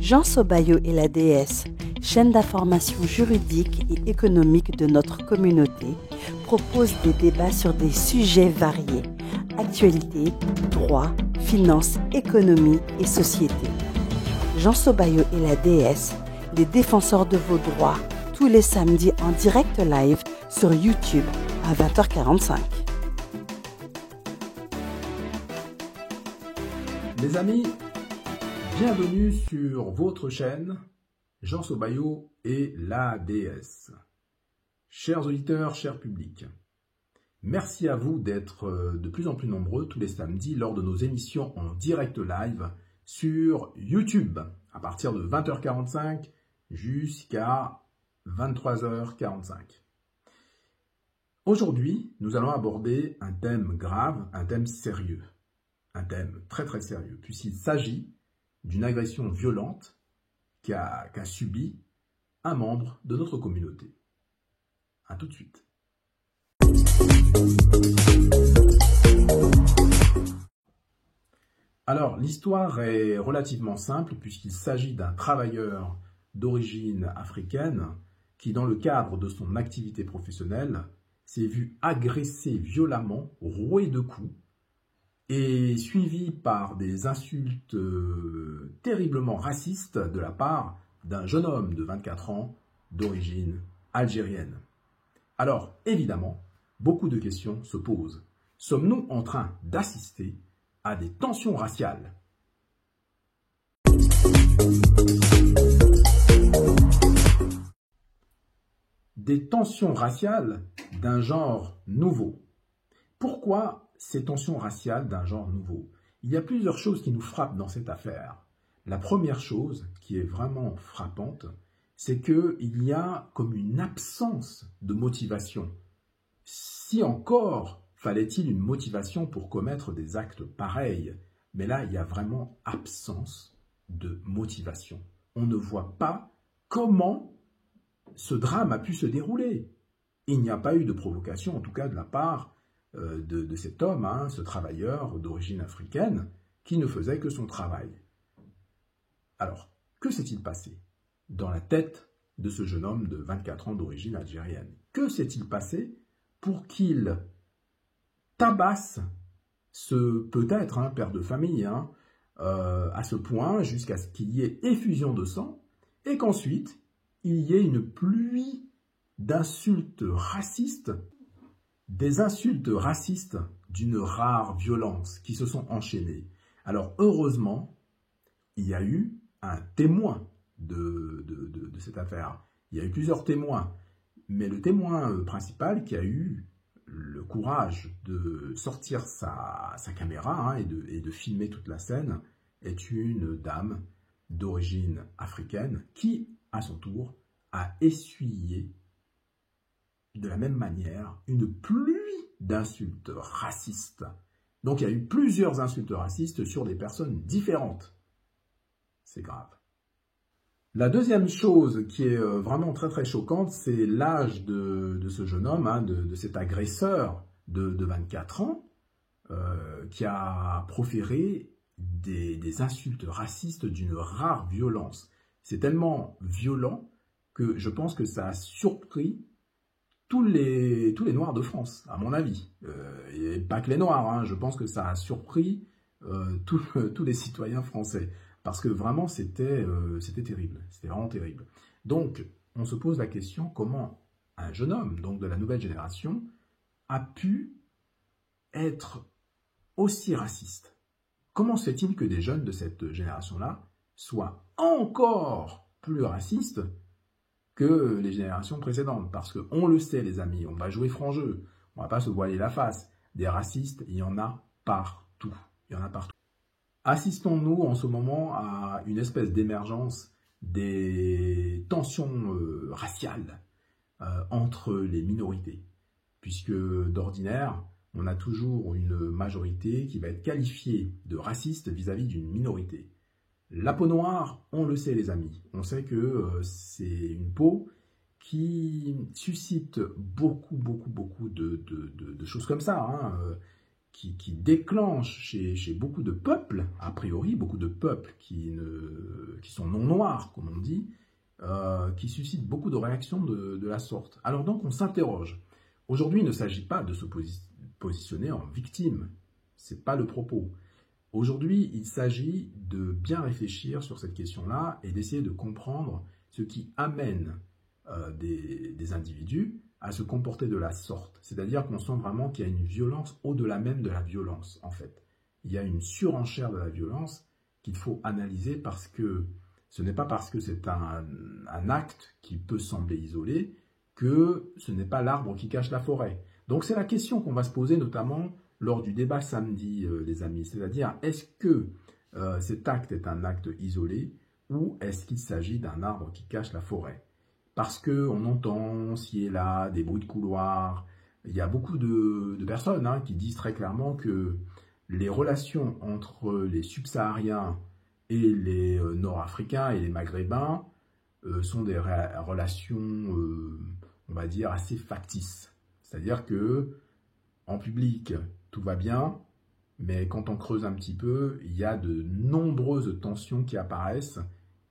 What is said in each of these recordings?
Jean Sobayo et la déesse, chaîne d'information juridique et économique de notre communauté, propose des débats sur des sujets variés, actualité, droit, finance, économie et société. Jean Sobayo et la déesse, les défenseurs de vos droits, tous les samedis en direct live sur YouTube à 20h45. Les amis, bienvenue sur votre chaîne Jean Sobayo et la déesse. Chers auditeurs, chers publics, merci à vous d'être de plus en plus nombreux tous les samedis lors de nos émissions en direct live sur YouTube à partir de 20h45 jusqu'à 23h45. Aujourd'hui, nous allons aborder un thème grave, un thème sérieux. Un thème très très sérieux, puisqu'il s'agit d'une agression violente qu'a subi un membre de notre communauté. A tout de suite. Alors, l'histoire est relativement simple, puisqu'il s'agit d'un travailleur d'origine africaine qui, dans le cadre de son activité professionnelle, s'est vu agresser violemment, roué de coups, et suivi par des insultes terriblement racistes de la part d'un jeune homme de 24 ans d'origine algérienne. Alors, évidemment, beaucoup de questions se posent. Sommes-nous en train d'assister à des tensions raciales? Des tensions raciales d'un genre nouveau. Pourquoi ces tensions raciales d'un genre nouveau? Il y a plusieurs choses qui nous frappent dans cette affaire. La première chose qui est vraiment frappante, c'est qu'il y a comme une absence de motivation. Si encore fallait-il une motivation pour commettre des actes pareils, mais là, il y a vraiment absence de motivation. On ne voit pas comment ce drame a pu se dérouler. Il n'y a pas eu de provocation, en tout cas de la part de cet homme, ce travailleur d'origine africaine, qui ne faisait que son travail. Alors, que s'est-il passé dans la tête de ce jeune homme de 24 ans d'origine algérienne? Que s'est-il passé pour qu'il tabasse ce peut-être père de famille à ce point jusqu'à ce qu'il y ait effusion de sang et qu'ensuite il y ait une pluie d'insultes racistes, des insultes racistes d'une rare violence qui se sont enchaînées. Alors heureusement, il y a eu un témoin de cette affaire. Il y a eu plusieurs témoins, mais le témoin principal qui a eu le courage de sortir sa caméra et de filmer toute la scène est une dame d'origine africaine qui, à son tour, a essuyé de la même manière une pluie d'insultes racistes. Donc il y a eu plusieurs insultes racistes sur des personnes différentes. C'est grave. La deuxième chose qui est vraiment très très choquante, c'est l'âge de ce jeune homme, de cet agresseur de 24 ans, qui a proféré des insultes racistes d'une rare violence. C'est tellement violent que je pense que ça a surpris tous les Noirs de France, à mon avis. Et pas que les Noirs, je pense que ça a surpris tous les citoyens français. Parce que vraiment, c'était terrible. C'était vraiment terrible. Donc, on se pose la question, comment un jeune homme, donc de la nouvelle génération, a pu être aussi raciste? Comment se fait-il que des jeunes de cette génération-là soient encore plus racistes que les générations précédentes? Parce qu'on le sait, les amis, on va jouer franc jeu. On ne va pas se voiler la face. Des racistes, il y en a partout. Il y en a partout. Assistons-nous en ce moment à une espèce d'émergence des tensions raciales entre les minorités, puisque d'ordinaire, on a toujours une majorité qui va être qualifiée de raciste vis-à-vis d'une minorité. La peau noire, on le sait les amis, on sait que c'est une peau qui suscite beaucoup de choses comme ça, qui déclenche chez beaucoup de peuples, a priori, beaucoup de peuples qui sont non noirs, comme on dit, qui suscite beaucoup de réactions de la sorte. Alors donc on s'interroge. Aujourd'hui, il ne s'agit pas de se positionner en victime, ce n'est pas le propos. Aujourd'hui, il s'agit de bien réfléchir sur cette question-là et d'essayer de comprendre ce qui amène des individus à se comporter de la sorte. C'est-à-dire qu'on sent vraiment qu'il y a une violence au-delà même de la violence, en fait. Il y a une surenchère de la violence qu'il faut analyser parce que ce n'est pas parce que c'est un acte qui peut sembler isolé que ce n'est pas l'arbre qui cache la forêt. Donc c'est la question qu'on va se poser notamment lors du débat samedi, les amis. C'est-à-dire, est-ce que cet acte est un acte isolé ou est-ce qu'il s'agit d'un arbre qui cache la forêt? Parce qu'on entend ci et là des bruits de couloir. Il y a beaucoup de personnes qui disent très clairement que les relations entre les subsahariens et les nord-africains et les maghrébins sont des relations, on va dire, assez factices. C'est-à-dire que en public, tout va bien, mais quand on creuse un petit peu, il y a de nombreuses tensions qui apparaissent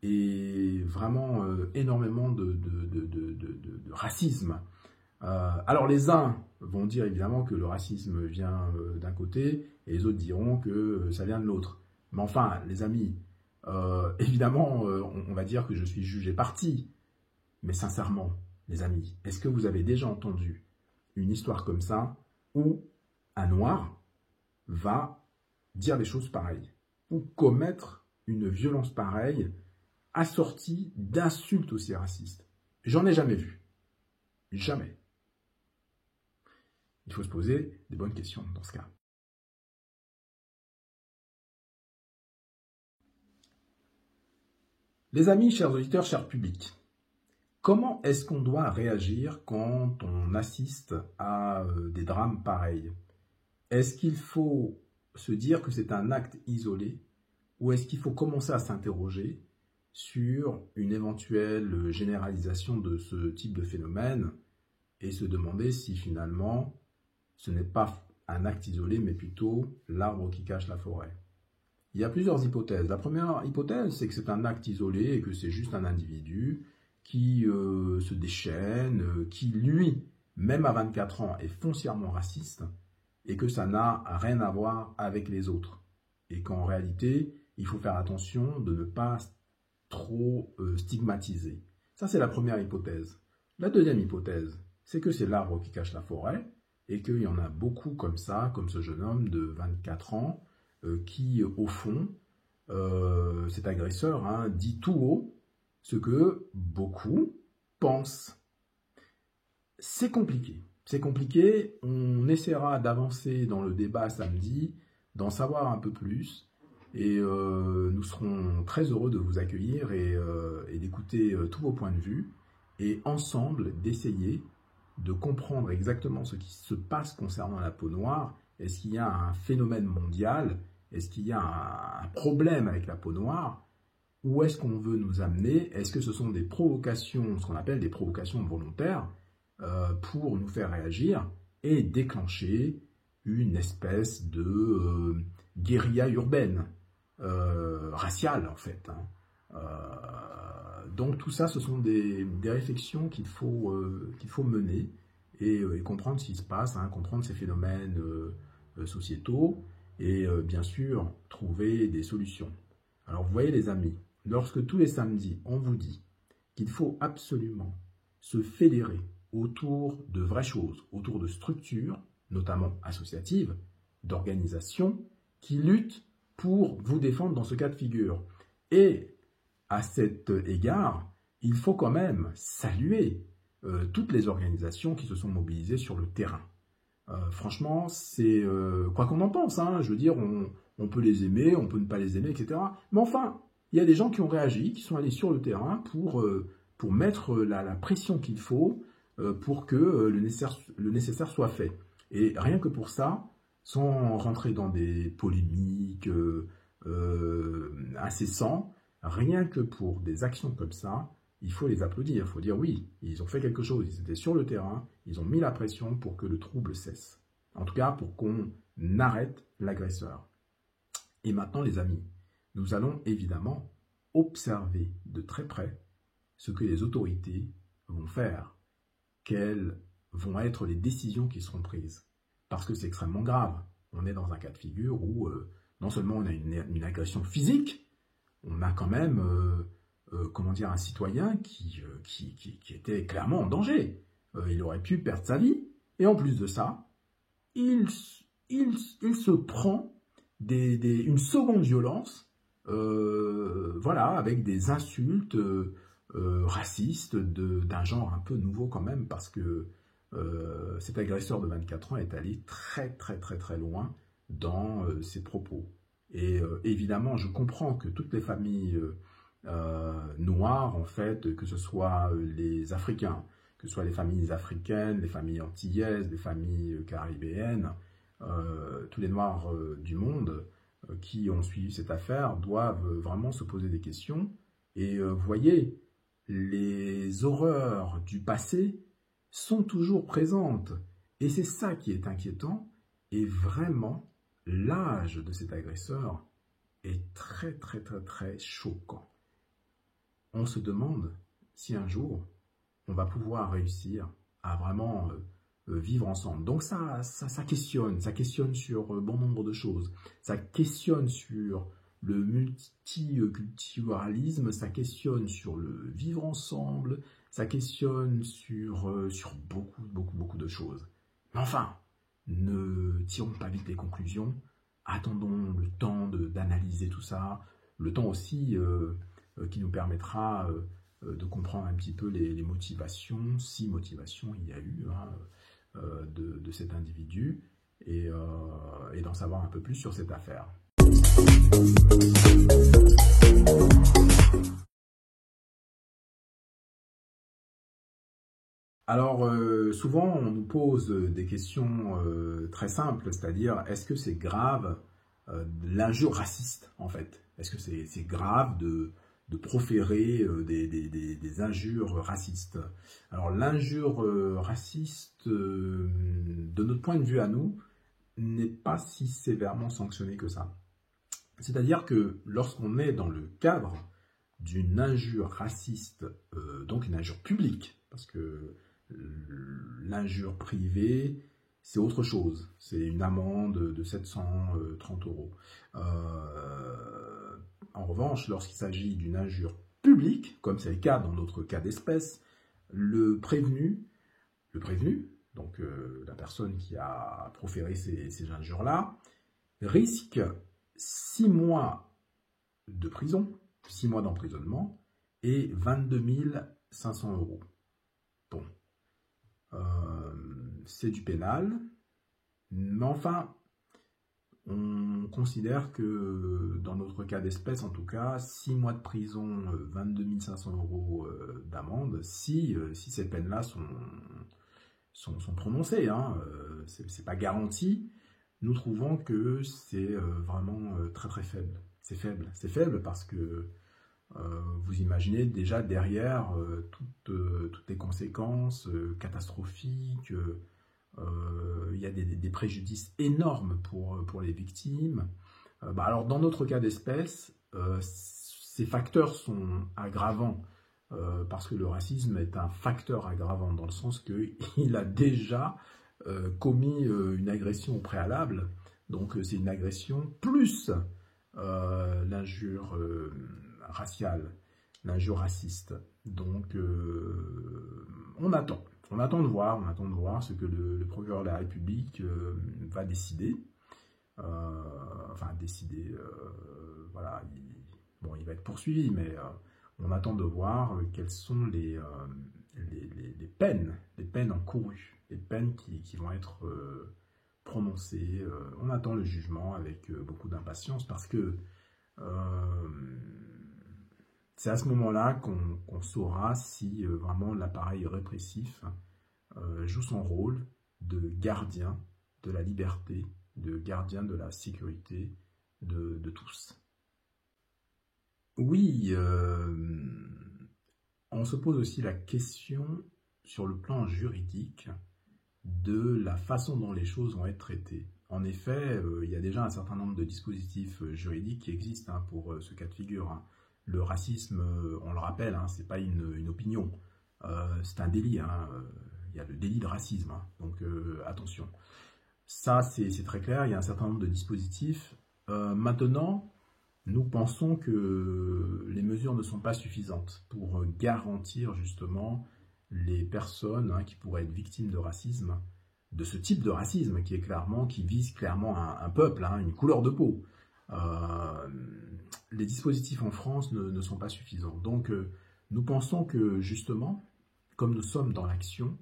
et vraiment énormément de racisme. Alors les uns vont dire évidemment que le racisme vient d'un côté et les autres diront que ça vient de l'autre. Mais enfin, les amis, évidemment, on va dire que je suis jugé parti. Mais sincèrement, les amis, est-ce que vous avez déjà entendu une histoire comme ça où un noir va dire des choses pareilles ou commettre une violence pareille assortie d'insultes aussi racistes? J'en ai jamais vu. Jamais. Il faut se poser des bonnes questions dans ce cas. Les amis, chers auditeurs, chers publics, comment est-ce qu'on doit réagir quand on assiste à des drames pareils? Est-ce qu'il faut se dire que c'est un acte isolé ou est-ce qu'il faut commencer à s'interroger sur une éventuelle généralisation de ce type de phénomène et se demander si finalement ce n'est pas un acte isolé mais plutôt l'arbre qui cache la forêt? Il y a plusieurs hypothèses. La première hypothèse, c'est que c'est un acte isolé et que c'est juste un individu qui se déchaîne, qui lui, même à 24 ans, est foncièrement raciste et que ça n'a rien à voir avec les autres. Et qu'en réalité, il faut faire attention de ne pas trop stigmatiser. Ça, c'est la première hypothèse. La deuxième hypothèse, c'est que c'est l'arbre qui cache la forêt et qu'il y en a beaucoup comme ça, comme ce jeune homme de 24 ans, qui, au fond, cet agresseur, dit tout haut ce que beaucoup pensent. C'est compliqué. C'est compliqué. On essaiera d'avancer dans le débat samedi, d'en savoir un peu plus. Et nous serons très heureux de vous accueillir et d'écouter tous vos points de vue. Et ensemble, d'essayer de comprendre exactement ce qui se passe concernant la peau noire. Est-ce qu'il y a un phénomène mondial? Est-ce qu'il y a un problème avec la peau noire? Où est-ce qu'on veut nous amener? Est-ce que ce sont des provocations, ce qu'on appelle des provocations volontaires, pour nous faire réagir et déclencher une espèce de guérilla urbaine, raciale en fait. Donc tout ça, ce sont des réflexions qu'il faut mener et comprendre ce qui se passe, comprendre ces phénomènes sociétaux et bien sûr trouver des solutions. Alors vous voyez les amis, lorsque tous les samedis on vous dit qu'il faut absolument se fédérer autour de vraies choses, autour de structures, notamment associatives, d'organisations qui luttent pour vous défendre dans ce cas de figure. Et à cet égard, il faut quand même saluer toutes les organisations qui se sont mobilisées sur le terrain. Franchement, c'est quoi qu'on en pense, je veux dire, on peut les aimer, on peut ne pas les aimer, etc. Mais enfin, il y a des gens qui ont réagi, qui sont allés sur le terrain pour mettre la pression qu'il faut pour que le nécessaire soit fait. Et rien que pour ça, sans rentrer dans des polémiques incessantes, rien que pour des actions comme ça, il faut les applaudir. Il faut dire oui, ils ont fait quelque chose, ils étaient sur le terrain, ils ont mis la pression pour que le trouble cesse. En tout cas, pour qu'on arrête l'agresseur. Et maintenant, les amis, nous allons évidemment observer de très près ce que les autorités vont faire, quelles vont être les décisions qui seront prises. Parce que c'est extrêmement grave. On est dans un cas de figure où non seulement on a une agression physique, on a quand même comment dire, un citoyen qui était clairement en danger. Il aurait pu perdre sa vie. Et en plus de ça, il se prend une seconde violence, voilà, avec des insultes racistes d'un genre un peu nouveau quand même, parce que cet agresseur de 24 ans est allé très très très très loin dans ses propos. Et évidemment, je comprends que toutes les familles noires, en fait, que ce soit les Africains, que ce soit les familles africaines, les familles antillaises, les familles caribéennes, tous les Noirs du monde qui ont suivi cette affaire doivent vraiment se poser des questions. Et voyez, les horreurs du passé sont toujours présentes. Et c'est ça qui est inquiétant. Et vraiment, l'âge de cet agresseur est très très très très choquant. On se demande si un jour, on va pouvoir réussir à vraiment vivre ensemble. Donc ça questionne sur bon nombre de choses. Ça questionne sur le multiculturalisme, ça questionne sur le vivre ensemble, ça questionne sur beaucoup de choses. Mais enfin, ne tirons pas vite les conclusions, attendons le temps d'analyser tout ça, le temps aussi qui nous permettra de comprendre un petit peu les motivations, si motivation il y a eu, hein, de cet individu, et d'en savoir un peu plus sur cette affaire. Alors, souvent, on nous pose des questions très simples, c'est-à-dire, est-ce que c'est grave l'injure raciste, en fait? Est-ce que c'est grave de proférer des injures racistes? Alors, l'injure raciste, de notre point de vue à nous, n'est pas si sévèrement sanctionnée que ça. C'est-à-dire que lorsqu'on est dans le cadre d'une injure raciste, donc une injure publique, parce que l'injure privée, c'est autre chose. C'est une amende de 730 €. En revanche, lorsqu'il s'agit d'une injure publique, comme c'est le cas dans notre cas d'espèce, le prévenu, donc la personne qui a proféré ces injures-là, risque 6 mois de prison, 6 mois d'emprisonnement et 22 500 €. Bon, c'est du pénal, mais enfin, on considère que dans notre cas d'espèce, en tout cas, 6 mois de prison, 22 500 € d'amende, si ces peines-là sont prononcées, hein, c'est pas garanti. Nous trouvons que c'est vraiment très très faible. C'est faible parce que vous imaginez déjà derrière toutes les conséquences catastrophiques. Il y a des préjudices énormes pour les victimes. Alors dans notre cas d'espèce, ces facteurs sont aggravants parce que le racisme est un facteur aggravant dans le sens qu'il a déjà commis une agression au préalable. Donc c'est une agression plus l'injure raciale, l'injure raciste. Donc on attend de voir ce que le procureur de la République va décider. Voilà, il va être poursuivi, mais on attend de voir quelles sont les peines encourues, les peines qui vont être prononcées. On attend le jugement avec beaucoup d'impatience parce que c'est à ce moment-là qu'on saura si vraiment l'appareil répressif joue son rôle de gardien de la liberté, de gardien de la sécurité de tous. Oui, on se pose aussi la question sur le plan juridique de la façon dont les choses vont être traitées. En effet, il y a déjà un certain nombre de dispositifs juridiques qui existent pour ce cas de figure. Hein. Le racisme, on le rappelle, hein, c'est pas une opinion, c'est un délit. Hein. Il y a le délit de racisme, hein, donc attention. Ça, c'est très clair, il y a un certain nombre de dispositifs. Maintenant, nous pensons que les mesures ne sont pas suffisantes pour garantir justement les personnes qui pourraient être victimes de racisme, de ce type de racisme qui vise clairement un peuple, une couleur de peau. Les dispositifs en France ne sont pas suffisants. Donc nous pensons que justement, comme nous sommes dans l'action,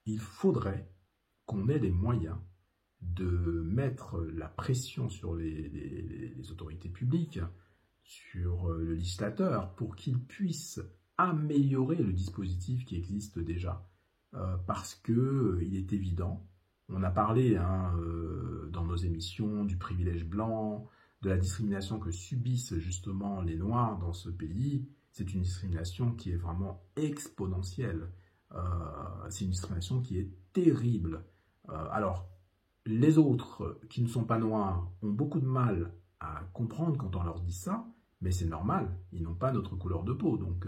il faudrait qu'on ait les moyens de mettre la pression sur les autorités publiques, sur le législateur, pour qu'il puisse améliorer le dispositif qui existe déjà. Parce qu'il est évident, on a parlé dans nos émissions du privilège blanc, de la discrimination que subissent justement les Noirs dans ce pays. C'est une discrimination qui est vraiment exponentielle. C'est une discrimination qui est terrible. Alors, les autres qui ne sont pas noirs ont beaucoup de mal à comprendre quand on leur dit ça, mais c'est normal, ils n'ont pas notre couleur de peau, donc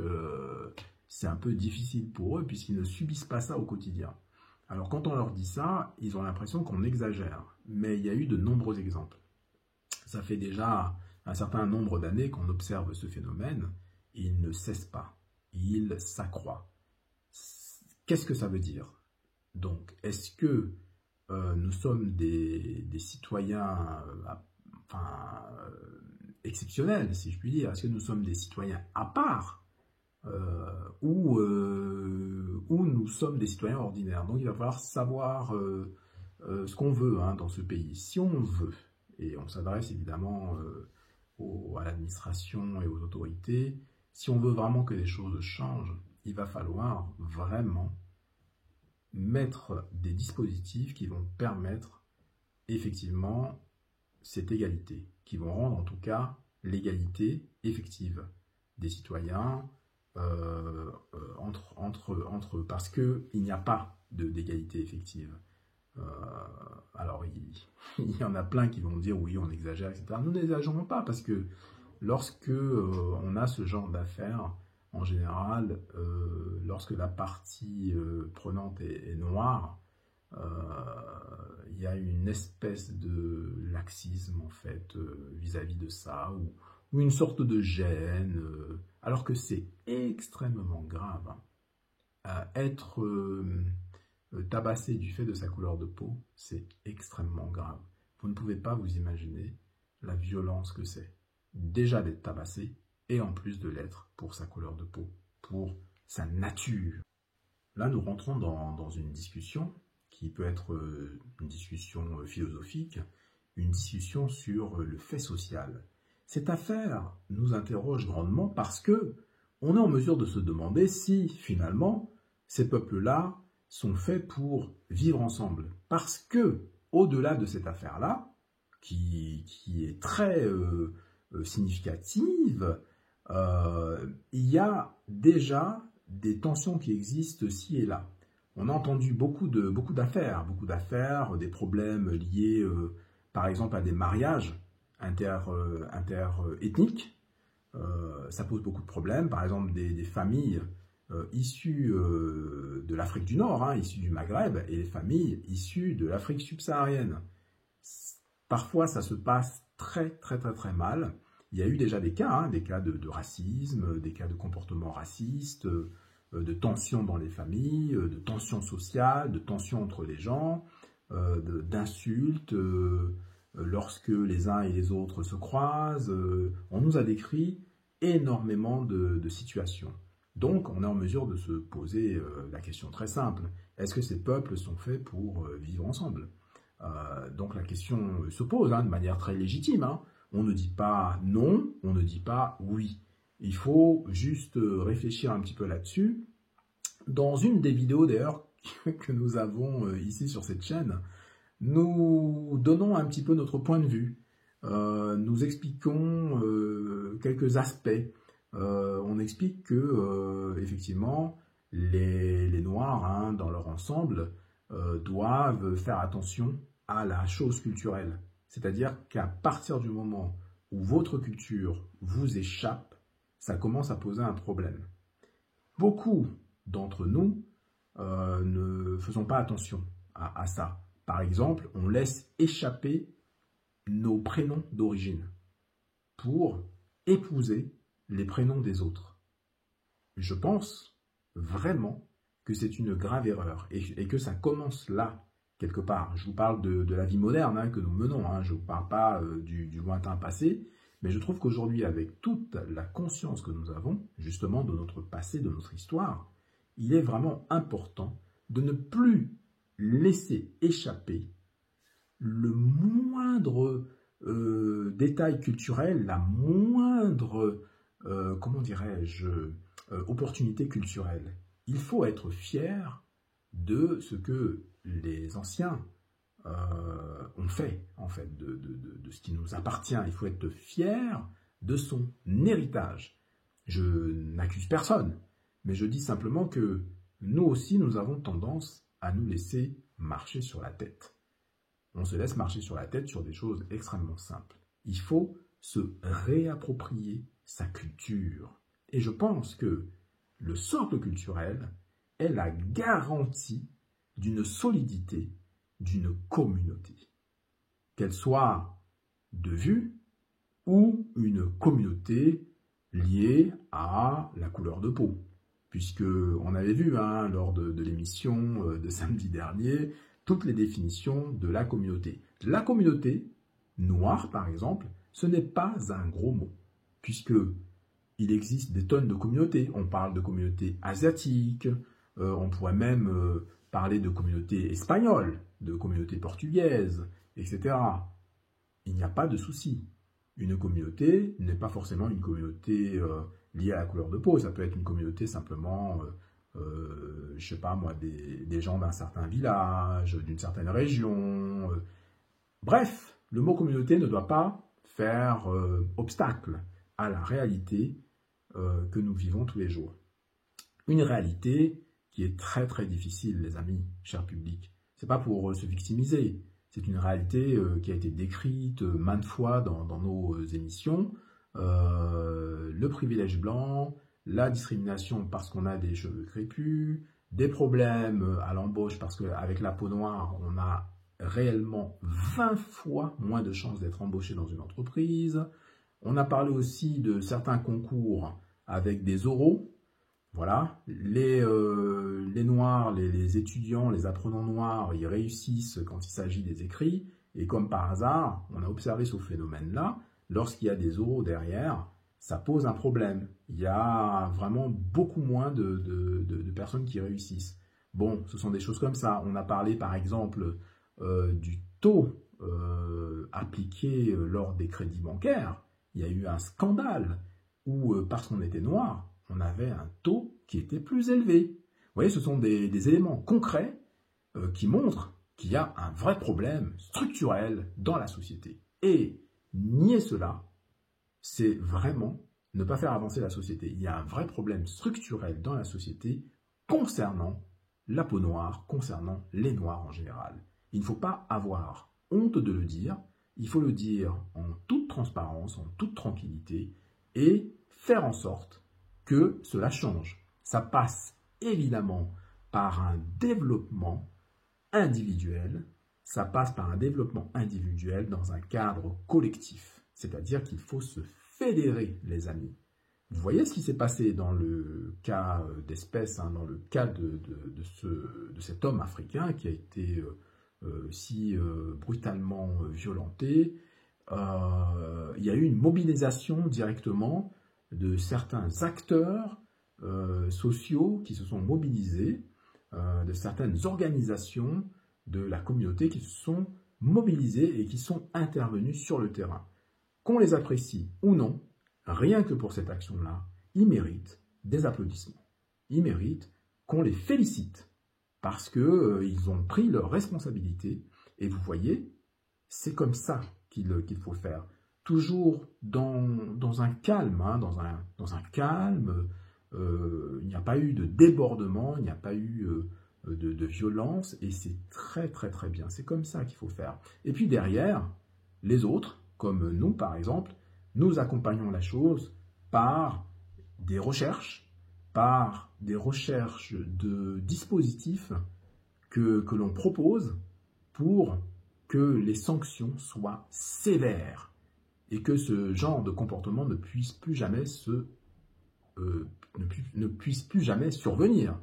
c'est un peu difficile pour eux puisqu'ils ne subissent pas ça au quotidien. Alors quand on leur dit ça, ils ont l'impression qu'on exagère, mais il y a eu de nombreux exemples. Ça fait déjà un certain nombre d'années qu'on observe ce phénomène, et il ne cesse pas, il s'accroît. Qu'est-ce que ça veut dire? Donc, est-ce que nous sommes des citoyens exceptionnels, si je puis dire? Est-ce que nous sommes des citoyens à part ou nous sommes des citoyens ordinaires? Donc il va falloir savoir ce qu'on veut dans ce pays. Si on veut, et on s'adresse évidemment à l'administration et aux autorités, si on veut vraiment que les choses changent, il va falloir vraiment mettre des dispositifs qui vont permettre effectivement cette égalité, qui vont rendre en tout cas l'égalité effective des citoyens entre eux, parce qu'il n'y a pas d'égalité effective. Alors il y en a plein qui vont dire oui on exagère, etc. Nous n'exagérons pas, parce que lorsque on a ce genre d'affaires, en général, lorsque la partie prenante est noire, il y a une espèce de laxisme en fait vis-à-vis de ça, ou une sorte de gêne, alors que c'est extrêmement grave. Être tabassé du fait de sa couleur de peau, c'est extrêmement grave. Vous ne pouvez pas vous imaginer la violence que c'est. Déjà d'être tabassé, et en plus de l'être pour sa couleur de peau, pour sa nature. Là, nous rentrons dans une discussion qui peut être une discussion philosophique, une discussion sur le fait social. Cette affaire nous interroge grandement parce que on est en mesure de se demander si, finalement, ces peuples-là sont faits pour vivre ensemble. Parce que, au-delà de cette affaire-là, qui est très significative, il y a déjà des tensions qui existent ci et là. On a entendu beaucoup d'affaires, des problèmes liés par exemple à des mariages interethniques. Ça pose beaucoup de problèmes, par exemple des familles issues de l'Afrique du Nord, issues du Maghreb, et les familles issues de l'Afrique subsaharienne. Parfois ça se passe très mal. Il y a eu déjà des cas de racisme, des cas de comportement raciste, de tensions dans les familles, de tensions sociales, de tensions entre les gens, d'insultes, lorsque les uns et les autres se croisent. On nous a décrit énormément de situations. Donc on est en mesure de se poser la question très simple. Est-ce que ces peuples sont faits pour vivre ensemble? Donc la question se pose de manière très légitime. On ne dit pas non, on ne dit pas oui. Il faut juste réfléchir un petit peu là-dessus. Dans une des vidéos d'ailleurs que nous avons ici sur cette chaîne, nous donnons un petit peu notre point de vue. Nous expliquons quelques aspects. On explique que effectivement les Noirs dans leur ensemble doivent faire attention à la chose culturelle. C'est-à-dire qu'à partir du moment où votre culture vous échappe, ça commence à poser un problème. Beaucoup d'entre nous ne faisons pas attention à ça. Par exemple, on laisse échapper nos prénoms d'origine pour épouser les prénoms des autres. Je pense vraiment que c'est une grave erreur et que ça commence là, quelque part. Je vous parle de la vie moderne que nous menons, je ne vous parle pas du lointain passé, mais je trouve qu'aujourd'hui, avec toute la conscience que nous avons, justement, de notre passé, de notre histoire, il est vraiment important de ne plus laisser échapper le moindre détail culturel, la moindre, comment dirais-je, opportunité culturelle. Il faut être fier de ce que les anciens ont fait, en fait, de ce qui nous appartient. Il faut être fier de son héritage. Je n'accuse personne, mais je dis simplement que nous aussi, nous avons tendance à nous laisser marcher sur la tête. On se laisse marcher sur la tête sur des choses extrêmement simples. Il faut se réapproprier sa culture. Et je pense que le socle culturel est la garantie d'une solidité d'une communauté, qu'elle soit de vue ou une communauté liée à la couleur de peau. Puisque on avait vu lors de l'émission de samedi dernier toutes les définitions de la communauté. La communauté noire, par exemple, ce n'est pas un gros mot, puisque il existe des tonnes de communautés. On parle de communautés asiatiques, on pourrait même parler de communautés espagnoles, de communautés portugaises, etc. Il n'y a pas de souci. Une communauté n'est pas forcément une communauté liée à la couleur de peau. Ça peut être une communauté simplement, je sais pas moi, des gens d'un certain village, d'une certaine région. Bref, le mot communauté ne doit pas faire obstacle à la réalité que nous vivons tous les jours. Une réalité qui est très très difficile, les amis, cher public. C'est pas pour se victimiser. C'est une réalité qui a été décrite maintes fois dans nos émissions. Le privilège blanc, la discrimination parce qu'on a des cheveux crépus, des problèmes à l'embauche parce qu'avec la peau noire, on a réellement 20 fois moins de chances d'être embauché dans une entreprise. On a parlé aussi de certains concours avec des oraux. Voilà, les noirs, les étudiants, les apprenants noirs, ils réussissent quand il s'agit des écrits. Et comme par hasard, on a observé ce phénomène-là. Lorsqu'il y a des oraux derrière, ça pose un problème. Il y a vraiment beaucoup moins de personnes qui réussissent. Bon, ce sont des choses comme ça. On a parlé par exemple du taux appliqué lors des crédits bancaires. Il y a eu un scandale où, parce qu'on était noir, on avait un taux qui était plus élevé. Vous voyez, ce sont des éléments concrets qui montrent qu'il y a un vrai problème structurel dans la société. Et nier cela, c'est vraiment ne pas faire avancer la société. Il y a un vrai problème structurel dans la société concernant la peau noire, concernant les noirs en général. Il ne faut pas avoir honte de le dire, il faut le dire en toute transparence, en toute tranquillité, et faire en sorte que cela change. Ça passe évidemment par un développement individuel, ça passe par un développement individuel dans un cadre collectif. C'est-à-dire qu'il faut se fédérer, les amis. Vous voyez ce qui s'est passé dans le cas d'espèce, dans le cas de cet homme africain qui a été si brutalement violenté. Il y a eu une mobilisation directement de certains acteurs sociaux qui se sont mobilisés, de certaines organisations de la communauté qui se sont mobilisées et qui sont intervenues sur le terrain. Qu'on les apprécie ou non, rien que pour cette action-là, ils méritent des applaudissements. Ils méritent qu'on les félicite parce qu'ils ont pris leurs responsabilités. Et vous voyez, c'est comme ça qu'il faut faire. Toujours dans un calme, dans un calme. Il n'y a pas eu de débordement, il n'y a pas eu de violence, et c'est très très très bien. C'est comme ça qu'il faut faire. Et puis derrière, les autres, comme nous par exemple, nous accompagnons la chose par des recherches de dispositifs que l'on propose pour que les sanctions soient sévères et que ce genre de comportement ne puisse plus jamais survenir,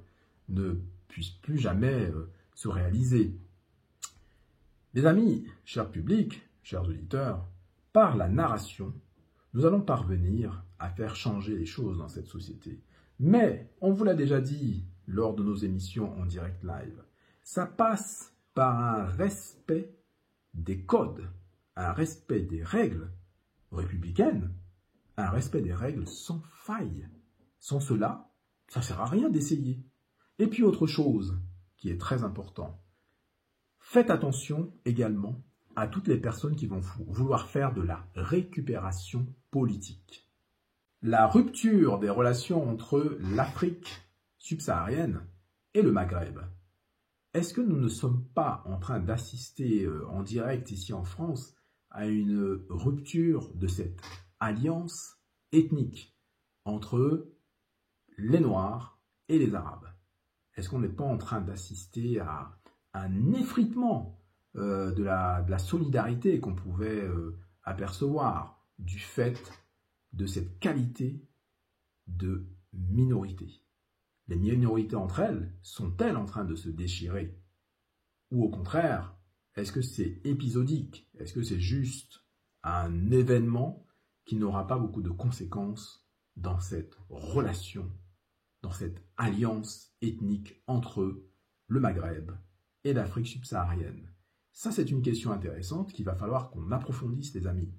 ne puisse plus jamais se réaliser. Les amis, cher public, chers auditeurs, par la narration, nous allons parvenir à faire changer les choses dans cette société. Mais, on vous l'a déjà dit lors de nos émissions en direct live, ça passe par un respect des codes, un respect des règles républicaines, un respect des règles sans faille. Sans cela, ça ne sert à rien d'essayer. Et puis autre chose qui est très important, faites attention également à toutes les personnes qui vont vouloir faire de la récupération politique. La rupture des relations entre l'Afrique subsaharienne et le Maghreb. Est-ce que nous ne sommes pas en train d'assister en direct ici en France à une rupture de cette alliance ethnique entre les Noirs et les Arabes? Est-ce qu'on n'est pas en train d'assister à un effritement de la solidarité qu'on pouvait apercevoir du fait de cette qualité de minorité? Les minorités entre elles, sont-elles en train de se déchirer? Ou au contraire, est-ce que c'est épisodique? Est-ce que c'est juste un événement qui n'aura pas beaucoup de conséquences dans cette relation, dans cette alliance ethnique entre le Maghreb et l'Afrique subsaharienne? Ça, c'est une question intéressante qu'il va falloir qu'on approfondisse, les amis.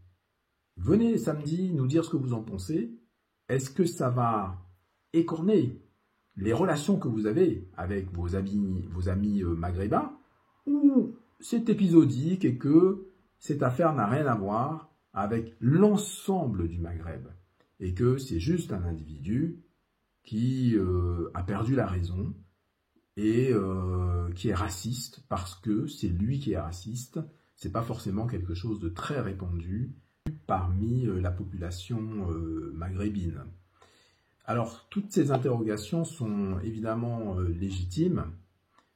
Venez samedi nous dire ce que vous en pensez. Est-ce que ça va écorner les relations que vous avez avec vos amis maghrébins, ou c'est épisodique et que cette affaire n'a rien à voir avec l'ensemble du Maghreb et que c'est juste un individu qui a perdu la raison et qui est raciste parce que c'est lui qui est raciste. C'est pas forcément quelque chose de très répandu parmi la population maghrébine. Alors, toutes ces interrogations sont évidemment légitimes.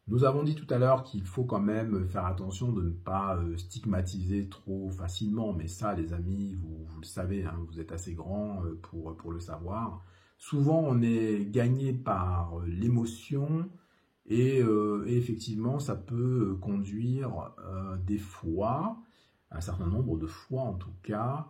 Nous avons dit tout à l'heure qu'il faut quand même faire attention de ne pas stigmatiser trop facilement, mais ça, les amis, vous le savez, hein, vous êtes assez grands pour le savoir. Souvent, on est gagné par l'émotion et effectivement, ça peut conduire des fois, un certain nombre de fois en tout cas,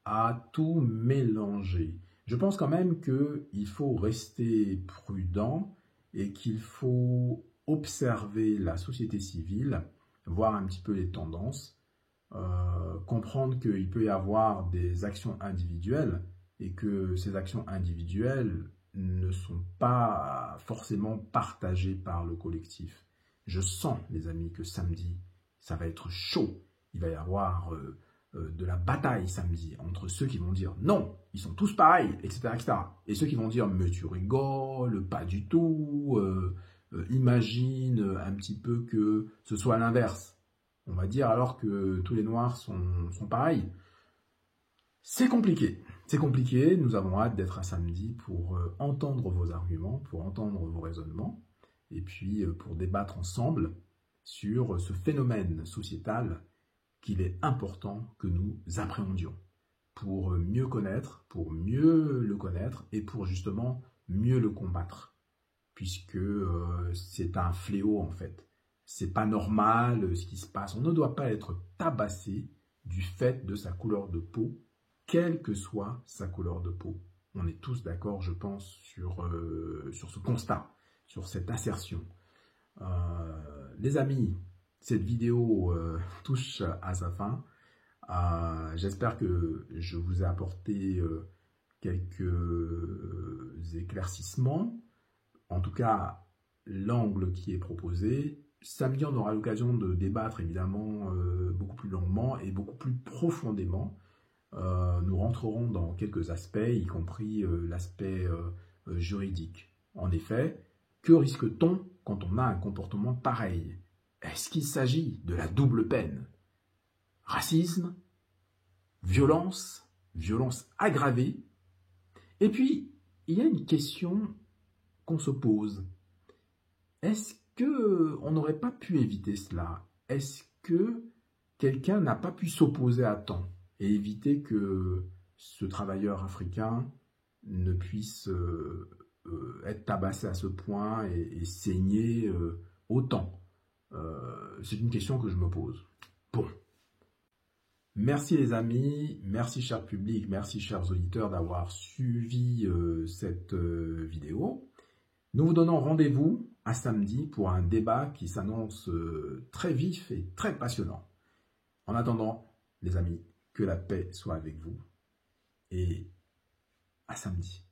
à tout mélanger. Je pense quand même qu'il faut rester prudent et qu'il faut observer la société civile, voir un petit peu les tendances, comprendre qu'il peut y avoir des actions individuelles et que ces actions individuelles ne sont pas forcément partagées par le collectif. Je sens, les amis, que samedi, ça va être chaud. Il va y avoir de la bataille samedi entre ceux qui vont dire non, ils sont tous pareils, etc., etc. Et ceux qui vont dire mais tu rigoles, pas du tout, imagine un petit peu que ce soit l'inverse. On va dire alors que tous les noirs sont pareils. C'est compliqué, nous avons hâte d'être à samedi pour entendre vos arguments, pour entendre vos raisonnements, et puis pour débattre ensemble sur ce phénomène sociétal qu'il est important que nous appréhendions pour mieux le connaître et pour justement mieux le combattre, puisque c'est un fléau en fait. C'est pas normal ce qui se passe. On ne doit pas être tabassé du fait de sa couleur de peau, quelle que soit sa couleur de peau. On est tous d'accord, je pense, sur ce constat, sur cette assertion. Les amis, cette vidéo touche à sa fin. J'espère que je vous ai apporté quelques éclaircissements. En tout cas, l'angle qui est proposé. Samedi, on aura l'occasion de débattre évidemment beaucoup plus longuement et beaucoup plus profondément. Nous rentrerons dans quelques aspects, y compris l'aspect juridique. En effet, Que risque-t-on quand on a un comportement pareil? Est-ce qu'il s'agit de la double peine? Racisme, violence, violence aggravée. Et puis, il y a une question qu'on se pose. Est-ce qu'on n'aurait pas pu éviter cela? Est-ce que quelqu'un n'a pas pu s'opposer à temps et éviter que ce travailleur africain ne puisse être tabassé à ce point et saigner autant? C'est une question que je me pose. Bon. Merci les amis, merci cher public, merci chers auditeurs d'avoir suivi cette vidéo. Nous vous donnons rendez-vous à samedi pour un débat qui s'annonce très vif et très passionnant. En attendant, les amis, que la paix soit avec vous et à samedi.